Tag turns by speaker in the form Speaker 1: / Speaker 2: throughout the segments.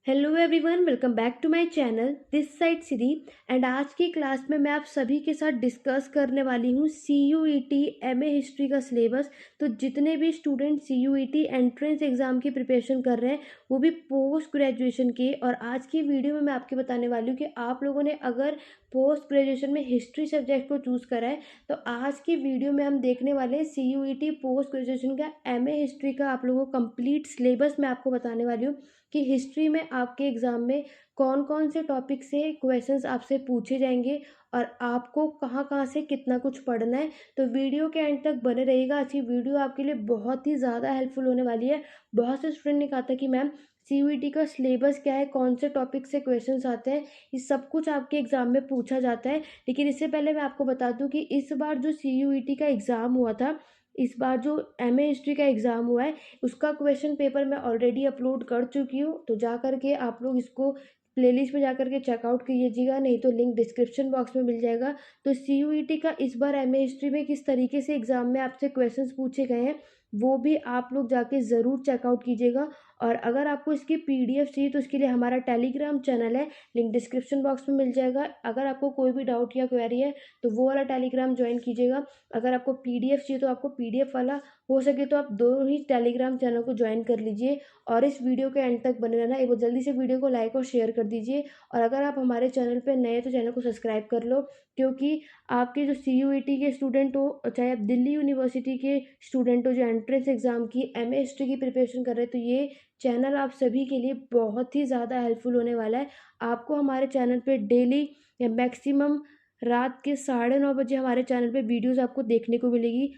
Speaker 1: Hello everyone, welcome back to my channel. This side Siri. And आज की class में मैं आप सभी के साथ डिस्कस करने वाली हूँ CUET MA हिस्ट्री का सिलेबस। तो जितने भी स्टूडेंट CUET एंट्रेंस एग्जाम की प्रिपरेशन कर रहे हैं, वो भी पोस्ट ग्रेजुएशन के, और आज की वीडियो में मैं आपके बताने वाली हूँ कि आप लोगों ने अगर पोस्ट ग्रेजुएशन में हिस्ट्री सब्जेक्ट को चूज़ करा है तो आज की वीडियो में हम देखने वाले हैं CUET पोस्ट ग्रेजुएशन का MA हिस्ट्री का आप लोगों को कंप्लीट सिलेबस मैं आपको बताने वाली हूँ कि हिस्ट्री में आपके एग्ज़ाम में कौन कौन से टॉपिक से क्वेश्चंस आपसे पूछे जाएंगे और आपको कहाँ कहाँ से कितना कुछ पढ़ना है। तो वीडियो के एंड तक बने रहिएगा। आज की वीडियो आपके लिए बहुत ही ज़्यादा हेल्पफुल होने वाली है। बहुत से स्टूडेंट ने कहा था कि मैम CUET का सिलेबस क्या है, कौन से टॉपिक से क्वेश्चंस आते हैं, ये सब कुछ आपके एग्ज़ाम में पूछा जाता है। लेकिन इससे पहले मैं आपको बता दूं कि इस बार जो CUET का एग्ज़ाम हुआ था, इस बार जो MA हिस्ट्री का एग्ज़ाम हुआ है, उसका क्वेश्चन पेपर मैं ऑलरेडी अपलोड कर चुकी हूँ। तो जा करके आप लोग इसको प्लेलिस्ट में जा करके चेकआउट कीजिएगा, नहीं तो लिंक डिस्क्रिप्शन बॉक्स में मिल जाएगा। तो CUET का इस बार MA हिस्ट्री में किस तरीके से एग्ज़ाम में आपसे क्वेश्चंस पूछे गए हैं, वो भी आप लोग जाके ज़रूर चेकआउट कीजिएगा। और अगर आपको इसकी PDF चाहिए तो उसके लिए हमारा टेलीग्राम चैनल है, लिंक डिस्क्रिप्शन बॉक्स में मिल जाएगा। अगर आपको कोई भी डाउट या क्वेरी है तो वो वाला टेलीग्राम ज्वाइन कीजिएगा। अगर आपको PDF चाहिए तो आपको PDF वाला, हो सके तो आप दोनों ही टेलीग्राम चैनल को ज्वाइन कर लीजिए। और इस वीडियो के एंड तक बने रहना। एक बार जल्दी से वीडियो को लाइक और शेयर कर दीजिए। और अगर आप हमारे चैनल पर नए हैं तो चैनल को सब्सक्राइब कर लो, क्योंकि आपके जो CUET के स्टूडेंट हो, चाहे आप दिल्ली यूनिवर्सिटी के स्टूडेंट हो जो एंट्रेंस एग्जाम की MA हिस्ट्री की प्रिपरेशन कर रहे हैं, तो ये चैनल आप सभी के लिए बहुत ही ज़्यादा हेल्पफुल होने वाला है। आपको हमारे चैनल पे डेली या मैक्सिमम रात के 9:30 बजे हमारे चैनल पे वीडियोस आपको देखने को मिलेगी।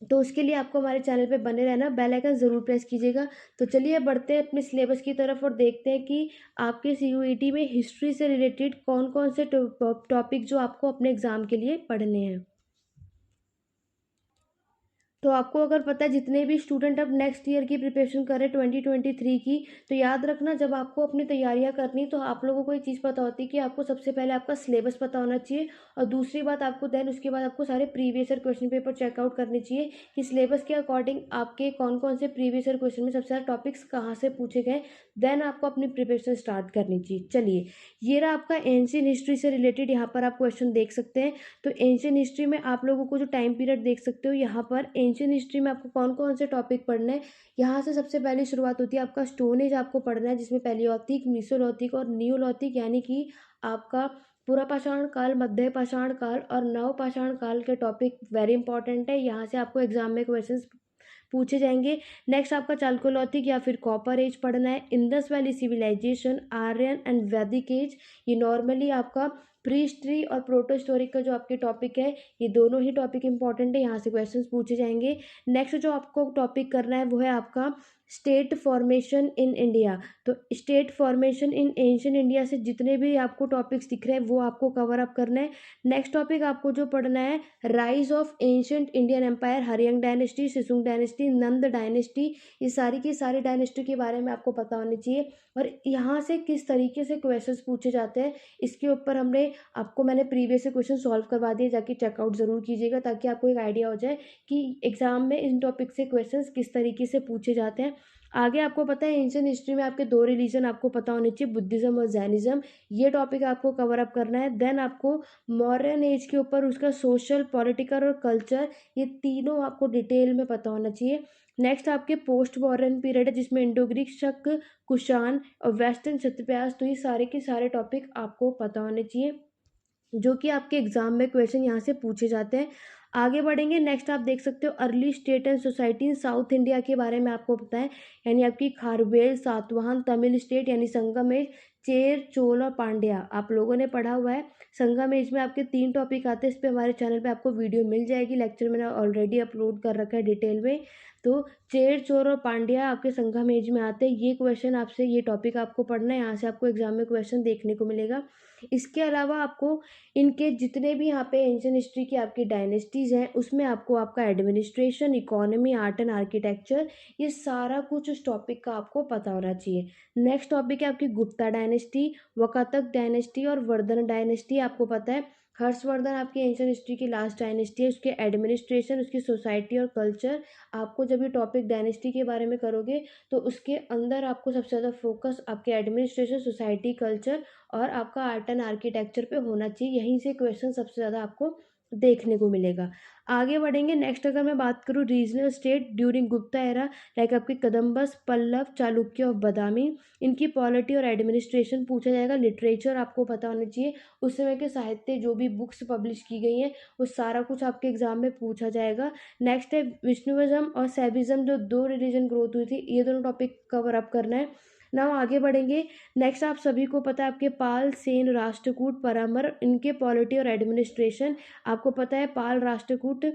Speaker 1: तो उसके लिए आपको हमारे चैनल पे बने रहना, बेल आइकन ज़रूर प्रेस कीजिएगा। तो चलिए बढ़ते हैं अपने सिलेबस की तरफ और देखते हैं कि आपके CUET में हिस्ट्री से रिलेटेड कौन कौन से टॉपिक जो आपको अपने एग्ज़ाम के लिए पढ़ने हैं। तो आपको अगर पता है, जितने भी स्टूडेंट अब नेक्स्ट ईयर की प्रिपरेशन कर रहे हैं 2023 की, तो याद रखना जब आपको अपनी तैयारियां करनी तो आप लोगों को एक चीज़ पता होती है कि आपको सबसे पहले आपका सिलेबस पता होना चाहिए। और दूसरी बात आपको देन उसके बाद आपको सारे previous year question paper check out करने चाहिए कि सिलेबस के अकॉर्डिंग आपके कौन कौन से प्रीवियस ईयर क्वेश्चन में सबसे ज़्यादा टॉपिक्स कहाँ से पूछे गए। देन आपको अपनी प्रिपरेशन स्टार्ट करनी चाहिए। चलिए, ये रहा आपका एंशियंट हिस्ट्री से रिलेटेड, यहाँ पर आप क्वेश्चन देख सकते हैं। तो एंशियंट हिस्ट्री में आप लोगों को जो टाइम पीरियड देख सकते हो यहाँ पर, एंशियंट हिस्ट्री में आपको कौन कौन से टॉपिक पढ़ने हैं। यहाँ से सबसे पहले शुरुआत होती है आपका स्टोन एज आपको पढ़ना है, जिसमें पैलियोलिथिक, मीसोलिथिक और नियोलिथिक, यानी कि आपका पूरा पाषाण काल, मध्य पाषाण काल और नव पाषाण काल के टॉपिक वेरी इंपॉर्टेंट है। यहाँ से आपको एग्जाम में क्वेश्चंस पूछे जाएंगे। नेक्स्ट आपका चालकोलिथिक या फिर कॉपर एज पढ़ना है। Indus valley civilization, Aryan and Vedic age, ये नॉर्मली आपका प्री हिस्ट्री और प्रोटो हिस्टोरिक का जो आपके टॉपिक है, ये दोनों ही टॉपिक इंपॉर्टेंट है, यहाँ से क्वेश्चंस पूछे जाएंगे। नेक्स्ट जो आपको टॉपिक करना है वो है आपका स्टेट फॉर्मेशन इन इंडिया। तो state formation in ancient India से जितने भी आपको टॉपिक्स दिख रहे हैं वो आपको कवर अप करना है। नेक्स्ट टॉपिक आपको जो पढ़ना है, rise of ancient Indian empire, हरियंग डायनेस्टी, सिसुंग डायनेस्टी, नंद डायनेस्टी, ये सारी की सारी डायनेस्टी के बारे में आपको पता होनी चाहिए। और यहाँ से किस तरीके से क्वेश्चंस पूछे जाते हैं, इसके ऊपर मैंने प्रीवियस से क्वेश्चन सॉल्व करवा दिए, जाके चेकआउट ज़रूर कीजिएगा ताकि आपको एक आइडिया हो जाए कि एग्जाम में इन टॉपिक से क्वेश्चंस किस तरीके से पूछे जाते हैं। आगे आपको पता है एंशियंट हिस्ट्री में आपके दो रिलीजन आपको पता होने चाहिए, बुद्धिज्म और जैनिज्म, ये टॉपिक आपको कवर अप करना है। देन आपको मॉडर्न एज के ऊपर उसका सोशल, पॉलिटिकल और कल्चर, ये तीनों आपको डिटेल में पता होना चाहिए। नेक्स्ट आपके पोस्ट मॉडर्न पीरियड है, जिसमें इंडो ग्रीक, शक, कुषाण और वेस्टर्न क्षत्रिय। तो ये सारे के सारे टॉपिक आपको पता होने चाहिए, जो कि आपके एग्जाम में क्वेश्चन यहाँ से पूछे जाते हैं। आगे बढ़ेंगे, नेक्स्ट आप देख सकते हो early state and society in south India के बारे में आपको पता है, यानी आपकी खारवेल, सातवाहन, तमिल स्टेट यानी संगम एज, चेर, चोल और पांड्या आप लोगों ने पढ़ा हुआ है। संगम एज में आपके 3 टॉपिक आते हैं, इस पर हमारे चैनल पे आपको वीडियो मिल जाएगी, लेक्चर मैंने ऑलरेडी अपलोड कर रखा है डिटेल में। तो चेर, चोर और पांड्या आपके संगम एज में आते हैं। ये क्वेश्चन आपसे, ये टॉपिक आपको पढ़ना है, यहाँ से आपको एग्जाम में क्वेश्चन देखने को मिलेगा। इसके अलावा आपको इनके जितने भी यहाँ पे एंशियंट हिस्ट्री की आपकी डायनेस्टीज़ हैं, उसमें आपको आपका administration, economy, art and architecture, ये सारा कुछ उस टॉपिक का आपको पता होना चाहिए। नेक्स्ट टॉपिक है आपकी गुप्ता डायनेस्टी, वकातक डायनेस्टी और वर्धन डायनेस्टी। आपको पता है हर्षवर्धन आपकी एंशियंट हिस्ट्री की लास्ट डायनेस्टी है, उसके एडमिनिस्ट्रेशन, उसकी सोसाइटी और कल्चर। आपको जब ये टॉपिक डायनेस्टी के बारे में करोगे तो उसके अंदर आपको सबसे ज़्यादा फोकस आपके एडमिनिस्ट्रेशन, सोसाइटी, कल्चर और आपका आर्ट एंड आर्किटेक्चर पे होना चाहिए। यहीं से क्वेश्चन सबसे ज़्यादा आपको देखने को मिलेगा। आगे बढ़ेंगे। नेक्स्ट अगर मैं बात करूँ regional state during Gupta era, like आपके कदम्बस, पल्लव, चालुक्य और बादामी, इनकी पॉलिटी और एडमिनिस्ट्रेशन पूछा जाएगा। लिटरेचर आपको पता होना चाहिए, उस समय के साहित्य जो भी बुक्स पब्लिश की गई हैं वो सारा कुछ आपके एग्जाम में पूछा जाएगा। नेक्स्ट है विष्णुइज्म और सैविज्म, जो दो रिलीजन ग्रोथ हुई थी, ये दोनों टॉपिक कवर अप करना है। नाउ आगे बढ़ेंगे। नेक्स्ट आप सभी को पता है आपके पाल, सेन, राष्ट्रकूट, परमार, इनके पॉलिटी और एडमिनिस्ट्रेशन। आपको पता है पाल, राष्ट्रकूट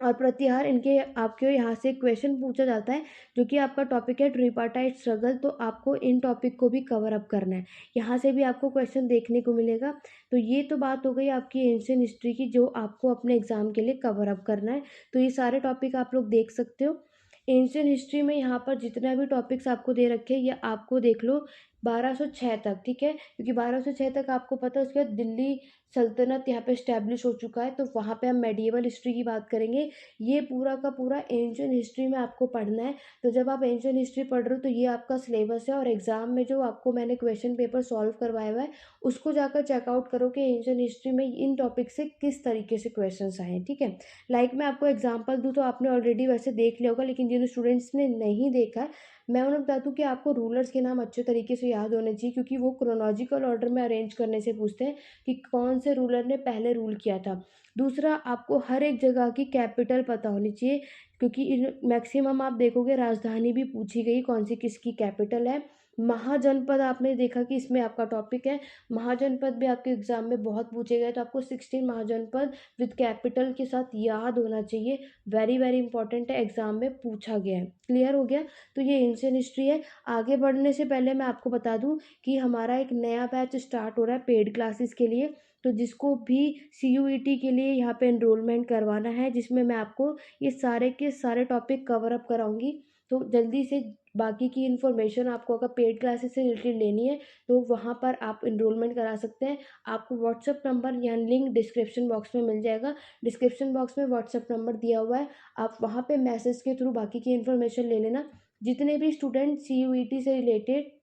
Speaker 1: और प्रतिहार, इनके आपके यहाँ से क्वेश्चन पूछा जाता है, जो कि आपका टॉपिक है ट्रिपार्टाइट स्ट्रगल। तो आपको इन टॉपिक को भी कवर अप करना है, यहाँ से भी आपको क्वेश्चन देखने को मिलेगा। तो ये तो बात हो गई आपकी एंशियंट हिस्ट्री की, जो आपको अपने एग्जाम के लिए कवर अप करना है। तो ये सारे टॉपिक आप लोग देख सकते हो। एंशियंट हिस्ट्री में यहाँ पर जितना भी टॉपिक्स आपको दे रखे हैं, ये आपको देख लो 1206 तक, ठीक है, क्योंकि 1206 तक आपको पता है उसके बाद दिल्ली सल्तनत यहाँ पे स्टैब्लिश हो चुका है, तो वहाँ पे हम मेडिएवल हिस्ट्री की बात करेंगे। ये पूरा का पूरा एंशियंट हिस्ट्री में आपको पढ़ना है। तो जब आप एंशियंट हिस्ट्री पढ़ रहे हो तो ये आपका सिलेबस है, और एग्जाम में जो आपको मैंने क्वेश्चन पेपर सॉल्व करवाया हुआ है उसको जाकर चेकआउट करो कि एंशियंट हिस्ट्री में इन टॉपिक से किस तरीके से क्वेश्चन आए हैं, ठीक है। लाइक मैं आपको एग्जाम्पल दूँ तो आपने ऑलरेडी वैसे देख लिया होगा, लेकिन जिन स्टूडेंट्स ने नहीं देखा है, मैं उन्हें बता दूं कि आपको रूलर्स के नाम अच्छे तरीके से याद होने चाहिए, क्योंकि वो क्रोनोलॉजिकल ऑर्डर में अरेंज करने से पूछते हैं कि कौन से रूलर ने पहले रूल किया था। दूसरा, आपको हर एक जगह की कैपिटल पता होनी चाहिए, क्योंकि मैक्सिमम आप देखोगे राजधानी भी पूछी गई कौन सी किसकी कैपिटल है। महाजनपद आपने देखा कि इसमें आपका टॉपिक है, महाजनपद भी आपके एग्जाम में बहुत पूछे गए, तो आपको 16 महाजनपद विद कैपिटल के साथ याद होना चाहिए। वेरी वेरी इंपॉर्टेंट है, एग्जाम में पूछा गया है। क्लियर हो गया। तो ये एंशियंट हिस्ट्री है। आगे बढ़ने से पहले मैं आपको बता दूं कि हमारा एक नया बैच स्टार्ट हो रहा है पेड क्लासेस के लिए। तो जिसको भी CUET के लिए यहाँ पे एनरोलमेंट करवाना है, जिसमें मैं आपको ये सारे के सारे टॉपिक कवर अप कराऊंगी, तो जल्दी से बाकी की इन्फॉर्मेशन आपको अगर पेड क्लासेस से रिलेटेड लेनी है तो वहाँ पर आप इनरोलमेंट करा सकते हैं। आपको व्हाट्सअप नंबर या लिंक डिस्क्रिप्शन बॉक्स में मिल जाएगा। डिस्क्रिप्शन बॉक्स में व्हाट्सअप नंबर दिया हुआ है, आप वहाँ पे मैसेज के थ्रू बाकी की इन्फॉर्मेशन ले लेना। जितने भी स्टूडेंट CUET से रिलेटेड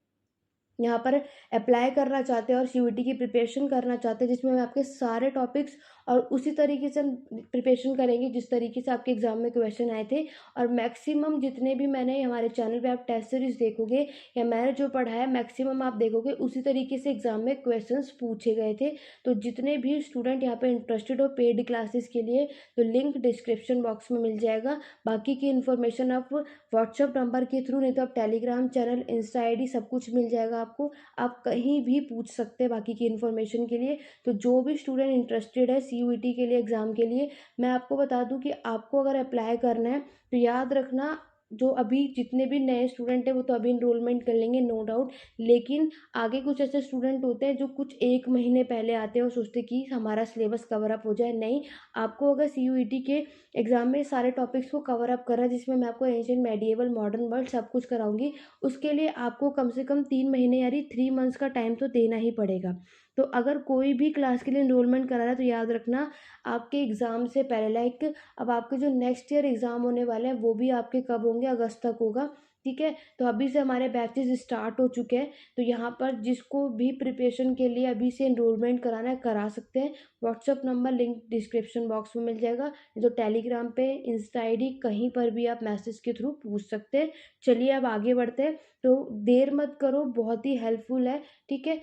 Speaker 1: यहाँ पर अप्लाई करना चाहते हैं और CUET की प्रिपरेशन करना चाहते हैं, जिसमें हम आपके सारे टॉपिक्स और उसी तरीके से हम प्रिपरेशन करेंगे जिस तरीके से आपके एग्जाम में क्वेश्चन आए थे। और मैक्सिमम जितने भी मैंने हमारे चैनल पे आप टेस्ट सीरीज देखोगे या मैंने जो पढ़ाया मैक्सिमम आप देखोगे उसी तरीके से एग्जाम में क्वेश्चंस पूछे गए थे। तो जितने भी स्टूडेंट यहाँ पे इंटरेस्टेड हो पेड क्लासेस के लिए, तो लिंक डिस्क्रिप्शन बॉक्स में मिल जाएगा। बाकी की इन्फॉर्मेशन आप व्हाट्सअप नंबर के थ्रू, नहीं तो आप टेलीग्राम चैनल, इंस्टा ID सब कुछ मिल जाएगा आपको। आप कहीं भी पूछ सकते हैं बाकी की इन्फॉर्मेशन के लिए। तो जो भी स्टूडेंट इंटरेस्टेड है CUET के लिए एग्ज़ाम के लिए, मैं आपको बता दूं कि आपको अगर अप्लाई करना है तो याद रखना, जो अभी जितने भी नए स्टूडेंट हैं वो तो अभी इनरोलमेंट कर लेंगे नो डाउट, लेकिन आगे कुछ ऐसे स्टूडेंट होते हैं जो कुछ 1 महीने पहले आते हैं और सोचते कि हमारा सिलेबस कवर अप हो जाए। नहीं, आपको अगर CUET के एग्जाम में सारे टॉपिक्स को कवर अप कर रहा है, जिसमें मैं आपको एंशियंट, मेडिएवल, मॉडर्न वर्ल्ड सब कुछ कराऊंगी, उसके लिए आपको कम से कम 3 महीने यानी 3 मंथ्स का टाइम तो देना ही पड़ेगा। तो अगर कोई भी क्लास के लिए इनरोलमेंट करा रहा है तो याद रखना आपके एग्ज़ाम से पहले, लाइक अब आपके जो नेक्स्ट ईयर एग्ज़ाम होने वाले हैं वो भी आपके कब होंगे, अगस्त तक होगा, ठीक है। तो अभी से हमारे बैचेस स्टार्ट हो चुके हैं, तो यहाँ पर जिसको भी प्रिपरेशन के लिए अभी से इनरोलमेंट कराना है करा सकते हैं। WhatsApp number link description box में मिल जाएगा, जो टेलीग्राम पे, इंस्टा ID कहीं पर भी आप मैसेज के थ्रू पूछ सकते हैं। चलिए अब आगे बढ़ते हैं। तो देर मत करो, बहुत ही हेल्पफुल है, ठीक है,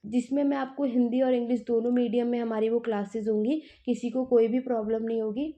Speaker 1: जिसमें मैं आपको हिंदी और इंग्लिश दोनों मीडियम में हमारी वो क्लासेस होंगी, किसी को कोई भी प्रॉब्लम नहीं होगी।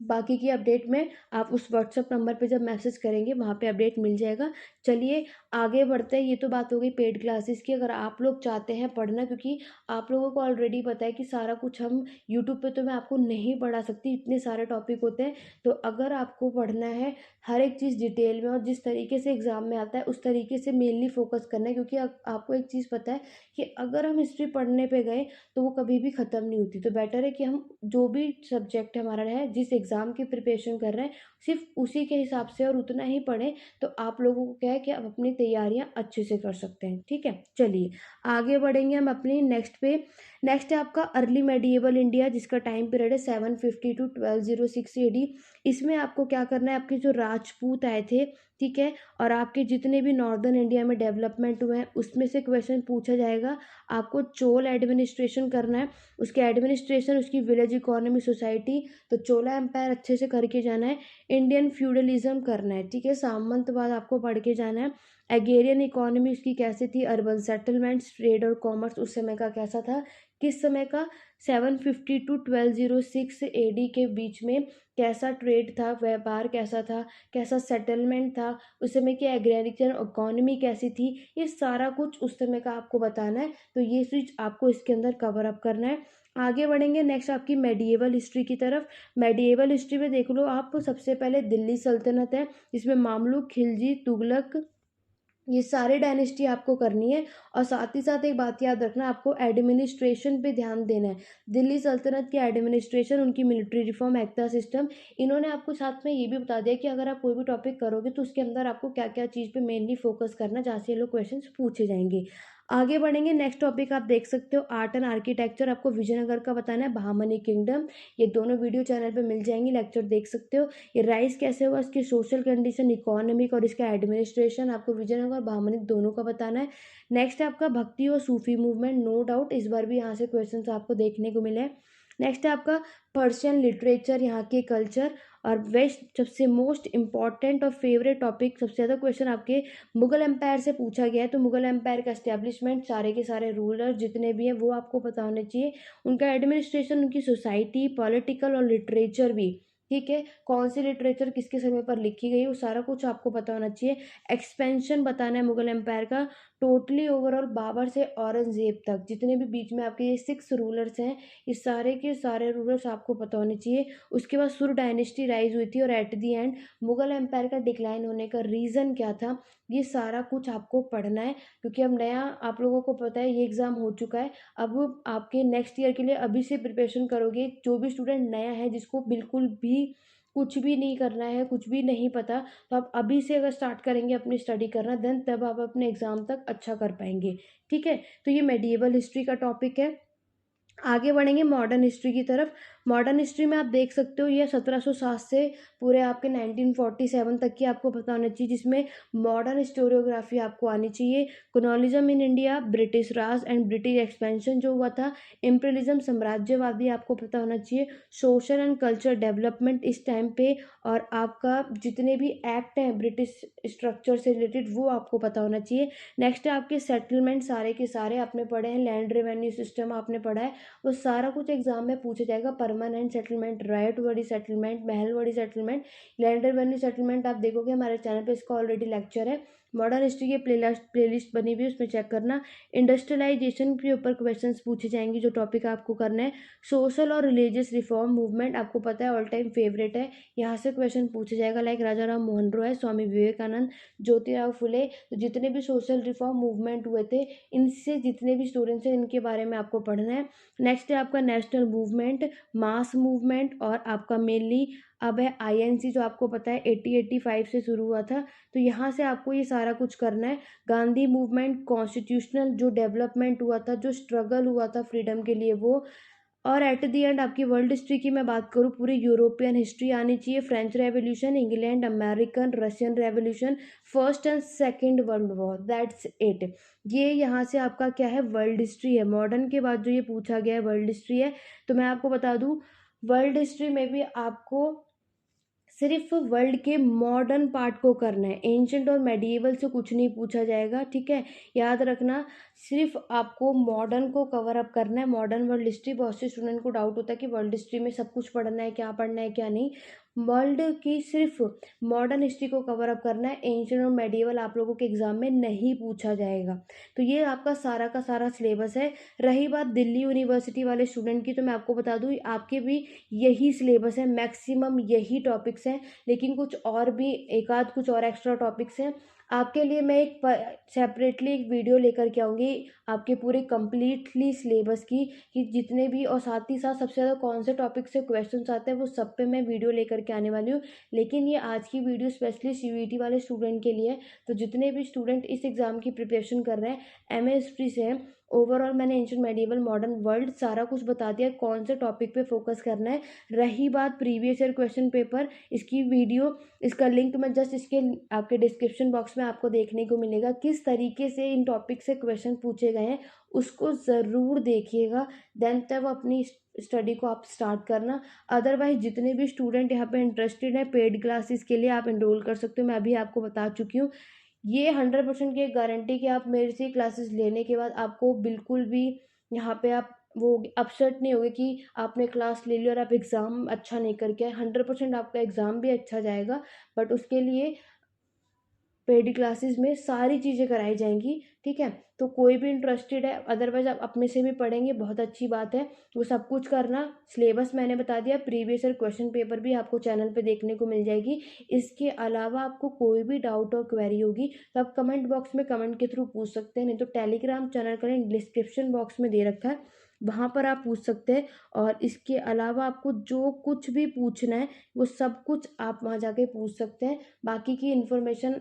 Speaker 1: बाकी की अपडेट में आप उस व्हाट्सएप नंबर पे जब मैसेज करेंगे वहाँ पे अपडेट मिल जाएगा। चलिए आगे बढ़ते हैं। ये तो बात हो गई पेड क्लासेस की। अगर आप लोग चाहते हैं पढ़ना, क्योंकि आप लोगों को ऑलरेडी पता है कि सारा कुछ हम यूट्यूब पे तो मैं आपको नहीं पढ़ा सकती, इतने सारे टॉपिक होते हैं। तो अगर आपको पढ़ना है हर एक चीज़ डिटेल में और जिस तरीके से एग्ज़ाम में आता है उस तरीके से मेनली फोकस करना है, क्योंकि आपको एक चीज़ पता है कि अगर हम हिस्ट्री पढ़ने पे गए तो वो कभी भी ख़त्म नहीं होती। तो बेटर है कि हम जो भी सब्जेक्ट हमारा है, जिस एग्ज़ाम की प्रिपरेशन कर रहे हैं, सिर्फ उसी के हिसाब से और उतना ही पढ़ें। तो आप लोगों को क्या है कि आप अपनी तैयारियां अच्छे से कर सकते हैं। ठीक है, चलिए आगे बढ़ेंगे हम अपनी नेक्स्ट पे। नेक्स्ट है आपका अर्ली मेडिएवल इंडिया, जिसका टाइम पीरियड है 750 टू 1206 AD। इसमें आपको क्या करना है, आपके जो राजपूत आए थे, ठीक है, और आपके जितने भी नॉर्दर्न इंडिया में डेवलपमेंट हुए हैं उसमें से क्वेश्चन पूछा जाएगा। आपको चोल एडमिनिस्ट्रेशन करना है, उसके एडमिनिस्ट्रेशन, उसकी विलेज इकोनॉमी सोसाइटी, तो चोला एम्पायर अच्छे से करके जाना है। इंडियन फ्यूडलिज्म करना है, ठीक है, सामंतवाद आपको पढ़ के जाना है। एगेरियन इकोनॉमी उसकी कैसी थी, अर्बन सेटलमेंट्स, ट्रेड और कॉमर्स उस समय का कैसा था, किस समय का, 750 टू 1206 AD के बीच में कैसा ट्रेड था, व्यापार कैसा था, कैसा सेटलमेंट था, उस समय की एग्रीकल्चर इकोनॉमी कैसी थी, ये सारा कुछ उस समय का आपको बताना है। तो ये चीज़ आपको इसके अंदर कवर अप करना है। आगे बढ़ेंगे नेक्स्ट आपकी मेडिएवल हिस्ट्री की तरफ। मेडिएवल हिस्ट्री में देख लो आप, सबसे पहले दिल्ली सल्तनत है, जिसमें मामलुक, खिलजी, तुगलक, ये सारे डायनेस्टी आपको करनी है। और साथ ही साथ एक बात याद रखना, आपको एडमिनिस्ट्रेशन पे ध्यान देना है। दिल्ली सल्तनत की एडमिनिस्ट्रेशन, उनकी मिलिट्री रिफॉर्म, एकता सिस्टम, इन्होंने आपको साथ में ये भी बता दिया कि अगर आप कोई भी टॉपिक करोगे तो उसके अंदर आपको क्या क्या चीज़ पे मेनली फोकस करना, जहाँ से ये लोग क्वेश्चन पूछे जाएंगे। आगे बढ़ेंगे नेक्स्ट टॉपिक आप देख सकते हो, आर्ट एंड आर्किटेक्चर, आपको विजयनगर का बताना है, बहामनी किंगडम, ये दोनों वीडियो चैनल पे मिल जाएंगी, लेक्चर देख सकते हो। ये राइज कैसे हुआ, इसकी सोशल कंडीशन, इकोनॉमिक और इसका एडमिनिस्ट्रेशन, आपको विजयनगर और बहामनी दोनों का बताना है। नेक्स्ट है आपका भक्ति और सूफी मूवमेंट, नो डाउट इस बार भी यहाँ से क्वेश्चन आपको देखने को मिले हैं। नेक्स्ट है आपका पर्शियन लिटरेचर, यहाँ के कल्चर। और वेस्ट सबसे मोस्ट इंपॉर्टेंट और फेवरेट टॉपिक, सबसे ज़्यादा क्वेश्चन आपके मुगल एम्पायर से पूछा गया है। तो मुगल एम्पायर का एस्टेब्लिशमेंट, सारे के सारे रूलर जितने भी हैं वो आपको पता होने चाहिए, उनका एडमिनिस्ट्रेशन, उनकी सोसाइटी, पॉलिटिकल और लिटरेचर भी, ठीक है, कौन सी लिटरेचर किसके समय पर लिखी गई वो सारा कुछ आपको पता होना चाहिए। एक्सपेंशन बताना है मुगल एम्पायर का, टोटली ओवरऑल बाबर से औरंगजेब तक जितने भी बीच में आपके ये 6 रूलर्स हैं, ये सारे के सारे रूलर्स आपको पता होने चाहिए। उसके बाद सुर डायनेस्टी राइज हुई थी और at the end Mughal empire का डिक्लाइन होने का रीज़न क्या था, ये सारा कुछ आपको पढ़ना है। क्योंकि अब नया आप लोगों को पता है ये एग्ज़ाम हो चुका है, अब आपके नेक्स्ट ईयर के लिए अभी से प्रिपरेशन करोगे। जो भी स्टूडेंट नया है, जिसको बिल्कुल भी कुछ भी नहीं करना है, कुछ भी नहीं पता, तो आप अभी से अगर स्टार्ट करेंगे अपनी स्टडी करना, देन तब आप अपने एग्ज़ाम तक अच्छा कर पाएंगे। ठीक है, तो ये मेडिएवल हिस्ट्री का टॉपिक है। आगे बढ़ेंगे मॉडर्न हिस्ट्री की तरफ। मॉडर्न हिस्ट्री में आप देख सकते हो ये 1707 से पूरे आपके 1947 तक की आपको पता होना चाहिए, जिसमें मॉडर्न हिस्टोरियोग्राफी आपको आनी चाहिए। Colonialism in India, British Raj and British expansion जो हुआ था, इम्पीरियलिज्म साम्राज्यवादी आपको पता होना चाहिए, सोशल एंड कल्चर डेवलपमेंट इस टाइम पे, और आपका जितने भी एक्ट हैं ब्रिटिश स्ट्रक्चर से रिलेटेड वो आपको पता होना चाहिए। नेक्स्ट है आपके सेटलमेंट, सारे के सारे आपने पढ़े हैं, लैंड रेवेन्यू सिस्टम आपने पढ़ा है, वो सारा कुछ एग्जाम में पूछा जाएगा। परमानेंट सेटलमेंट, राइट वाली सेटलमेंट, महल वाली सेटलमेंट, लैंड रेवेन्यू सेटलमेंट, आप देखोगे हमारे चैनल पे इसका ऑलरेडी लेक्चर है। मॉडर्न हिस्ट्री की प्लेलिस्ट बनी हुई है, उसमें चेक करना। इंडस्ट्रियलाइजेशन के ऊपर क्वेश्चंस पूछे जाएंगे, जो टॉपिक आपको करना है। सोशल और रिलीजियस रिफॉर्म मूवमेंट आपको पता है ऑल टाइम फेवरेट है, यहाँ से क्वेश्चन पूछे जाएगा। लाइक राजा राम मोहन रॉय, स्वामी विवेकानंद, ज्योतिराव फुले, तो जितने भी सोशल रिफॉर्म मूवमेंट हुए थे, इनसे जितने भी स्टूडेंट्स हैं इनके बारे में आपको पढ़ना है। नेक्स्ट है आपका नेशनल मूवमेंट, मास मूवमेंट, और आपका मेनली अब है आईएनसी, जो आपको पता है 1885 से शुरू हुआ था। तो यहाँ से आपको ये सारा कुछ करना है। गांधी मूवमेंट, कॉन्स्टिट्यूशनल जो डेवलपमेंट हुआ था, जो स्ट्रगल हुआ था फ्रीडम के लिए वो। और एट दी एंड आपकी वर्ल्ड हिस्ट्री की मैं बात करूँ, पूरी यूरोपियन हिस्ट्री आनी चाहिए, French revolution, England, American, Russian revolution, first and second world war, that's it. ये यहाँ से आपका क्या है, वर्ल्ड हिस्ट्री है। मॉडर्न के बाद जो ये पूछा गया है वर्ल्ड हिस्ट्री है। तो मैं आपको बता दूँ, वर्ल्ड हिस्ट्री में भी आपको सिर्फ वर्ल्ड के मॉडर्न पार्ट को करना है, एंशंट और मेडिएवल से कुछ नहीं पूछा जाएगा, ठीक है। याद रखना, सिर्फ आपको मॉडर्न को कवर अप करना है, मॉडर्न वर्ल्ड हिस्ट्री। बहुत से स्टूडेंट को डाउट होता है कि वर्ल्ड हिस्ट्री में सब कुछ पढ़ना है क्या नहीं। वर्ल्ड की सिर्फ मॉडर्न हिस्ट्री को कवर अप करना है, एंशंट और मेडिएवल आप लोगों के एग्जाम में नहीं पूछा जाएगा। तो ये आपका सारा का सारा सिलेबस है। रही बात दिल्ली यूनिवर्सिटी वाले स्टूडेंट की, तो मैं आपको बता दूं आपके भी यही सिलेबस है, मैक्सिमम यही टॉपिक्स हैं, लेकिन कुछ और भी एक आध कुछ और एक्स्ट्रा टॉपिक्स हैं। आपके लिए मैं एक सेपरेटली एक वीडियो लेकर के आऊँगी आपके पूरे कंप्लीटली सिलेबस की, कि जितने भी, और साथ ही साथ सबसे ज़्यादा कौन से टॉपिक से क्वेश्चंस आते हैं वो सब पे मैं वीडियो लेकर के आने वाली हूँ। लेकिन ये आज की वीडियो स्पेशली सीयूईटी वाले स्टूडेंट के लिए है। तो जितने भी स्टूडेंट इस एग्ज़ाम की प्रिपरेशन कर रहे हैं एमए हिस्ट्री से हैं, ओवरऑल मैंने एंशिएंट मेडिएवल मॉडर्न वर्ल्ड सारा कुछ बता दिया कौन से टॉपिक पे फोकस करना है। रही बात प्रीवियस ईयर क्वेश्चन पेपर, इसकी वीडियो, इसका लिंक मैं जस्ट इसके आपके डिस्क्रिप्शन बॉक्स में आपको देखने को मिलेगा, किस तरीके से इन टॉपिक से क्वेश्चन पूछे गए हैं, उसको ज़रूर देखिएगा। देन तब अपनी स्टडी को आप स्टार्ट करना। अदरवाइज जितने भी स्टूडेंट यहाँ पे इंटरेस्टेड हैं पेड क्लासेस के लिए, आप इनरोल कर सकते हो। मैं अभी आपको बता चुकी हूँ, ये 100% की गारंटी कि आप मेरे से क्लासेस लेने के बाद आपको बिल्कुल भी यहाँ पे आप वो अपसेट नहीं होगे कि आपने क्लास ले ली और आप एग्ज़ाम अच्छा नहीं करके आए। 100% आपका एग्ज़ाम भी अच्छा जाएगा, बट उसके लिए पेड क्लासेस में सारी चीज़ें कराई जाएंगी, ठीक है। तो कोई भी इंटरेस्टेड है, अदरवाइज आप अपने से भी पढ़ेंगे, बहुत अच्छी बात है। वो सब कुछ करना, सिलेबस मैंने बता दिया, प्रीवियस ईयर क्वेश्चन पेपर भी आपको चैनल पे देखने को मिल जाएगी। इसके अलावा आपको कोई भी डाउट और क्वेरी होगी तो आप कमेंट बॉक्स में कमेंट के थ्रू पूछ सकते हैं, नहीं तो टेलीग्राम चैनल का लिंक डिस्क्रिप्शन बॉक्स में दे रखा है, वहाँ पर आप पूछ सकते हैं। और इसके अलावा आपको जो कुछ भी पूछना है वो सब कुछ आप वहाँ जाके पूछ सकते हैं। बाकी की इन्फॉर्मेशन,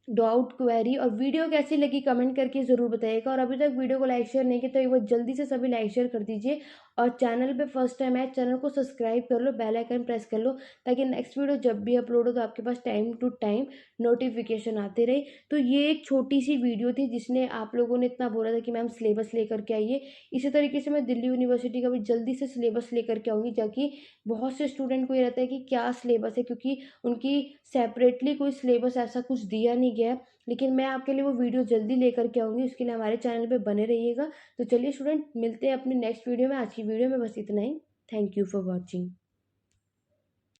Speaker 1: डाउट, क्वेरी और वीडियो कैसी लगी कमेंट करके ज़रूर बताइएगा। और अभी तक वीडियो को लाइक शेयर नहीं किया तो एक बार जल्दी से सभी लाइक शेयर कर दीजिए। और चैनल पे फर्स्ट टाइम है, चैनल को सब्सक्राइब कर लो, बेल आइकन प्रेस कर लो, ताकि नेक्स्ट वीडियो जब भी अपलोड हो तो आपके पास टाइम टू टाइम नोटिफिकेशन आते रहे। तो ये एक छोटी सी वीडियो थी जिसने आप लोगों ने इतना बोला था कि मैम सिलेबस लेकर के आइए। इसी तरीके से मैं दिल्ली यूनिवर्सिटी का भी जल्दी से सिलेबस लेकर के आऊँगी, ताकि बहुत से स्टूडेंट को ये रहता है कि क्या सिलेबस है, क्योंकि उनकी सेपरेटली कोई सिलेबस ऐसा कुछ दिया नहीं गया है। लेकिन मैं आपके लिए वो वीडियो जल्दी लेकर के आऊँगी, उसके लिए हमारे चैनल पे बने रहिएगा। तो चलिए स्टूडेंट, मिलते हैं अपने नेक्स्ट वीडियो में। आज की वीडियो में बस इतना ही। Thank you for watching.